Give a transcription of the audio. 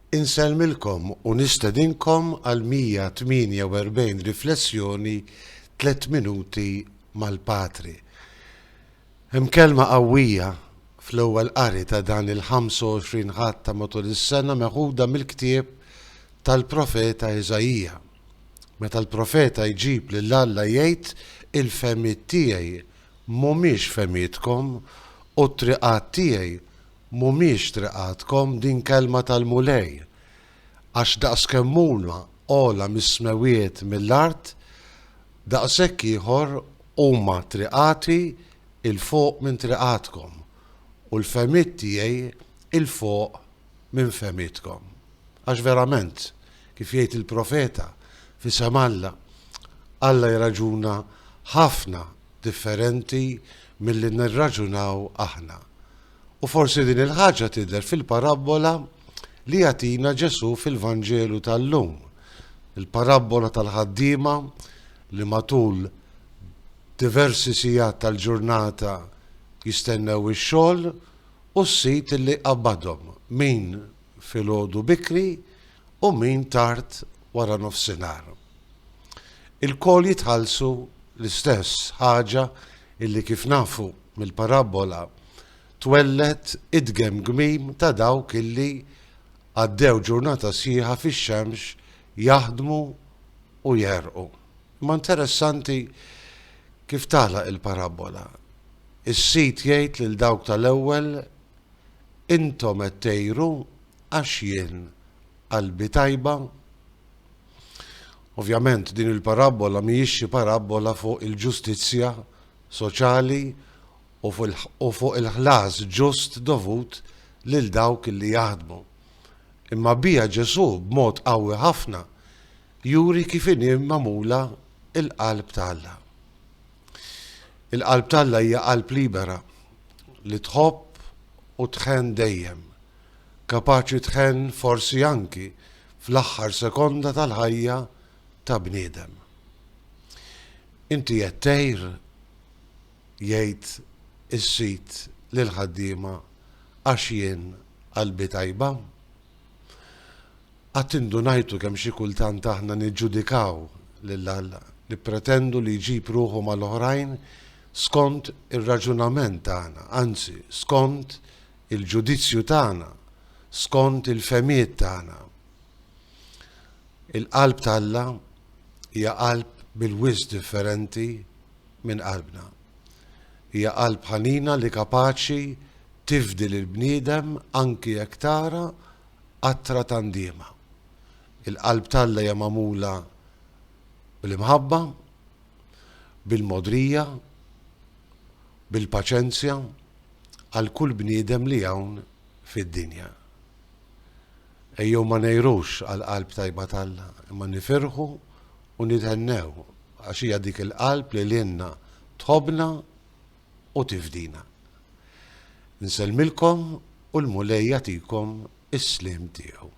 Inselmilkom u nistedinkom għal 148 riflessjoni 3 minuti mal-Patri. Hemm kelma qawwija fl-ewwel qari ta' dan il-25 ħadd ta' matul is-sena meħuda mill-ktieb tal-profeta Eżajija. Meta l-profeta jġib lil Alla jgħid il-femiet tiegħi mhumiex femietkom u t-triqat tiegħi mhumiex triqatkom, din kelma tal-mulej, għax daqskemm huma ogħla mis-smewiet mill-art, daqshekk ieħor huma triqati il-fuq minn triqatkom u l-femiet tiegħi il-fuq minn femietkom. Għax verament, kif jgħid il-profeta fi Samalla, Alla jraġuna ħafna differenti milli nirraġunaw aħna. U forsi din il-ħaġa tidher fil-parabola li jagħtina Ġesu fil-Vanġelu tal-lum. Il-parabola tal-ħaddiema li matul diversi sigħat tal-ġurnata jistennew ix-xogħol u s-sit li qabbadhom min filgħodu bikri u min tard wara nofsinhar. Il-kol jitħallsu l-istess ħaġa illi kif nafu mill-parabola twellet idgem gmim ta' dawk illi għaddew ġurnata sieħa fix-xemx jaħdmu u jerqu. Ma interessanti kif tagħlaq il-parabola. Is-sit jgħid lil dawk tal-ewwel intom qed tgħiru għax jien qalbi tajba. Ovvjament din il-parabola mhijiex xi parabola fuq il-ġustizzja soċjali u fuq il-ħlas ġust dovut lil dawk li jaħdmu. Imma bija Ġesu b'mod qawwi ħafna juri kif inhi magħmula il-qalb ta' Alla. Il-qalb ta' Alla hija qalb libera li tħobb u tħen dejjem, kapaċi tħen forsi anki fl-aħħar sekonda tal-ħajja ta' bniedem. Inti qed tgħid jgħid is-sit lill-ħaddiema għax jien qalbi tajba. Qatt indunajtu kemm xi kultant aħna niġġudikaw lil Alla, nippretendu li jġib ruħu mal-oħrajn skont ir-raġunament tagħna, anzi skont il-ġudizzju tagħna, skont il-femiet tagħna. Il-qalb ta' Alla hija qalb bil-wisq differenti minn qalbna. Hija qalb ħanina li kapaċi tifdi lill-bniedem anki jekk tara qattra tandiema. Il-qalb ta' Alla hija magħmula bil-imħabba, bil-modrija, bil-paċenzja għal kull bniedem li hawn fid-dinja. Ejjew ma ngħirux għal qalb tajba ta' Alla, imma nifirħu u nitħennew għax hija dik il-qalb li lilna tħobbna u tifdina. Nselmilkom u l-mulej jagħtikom is-slim tiegħu.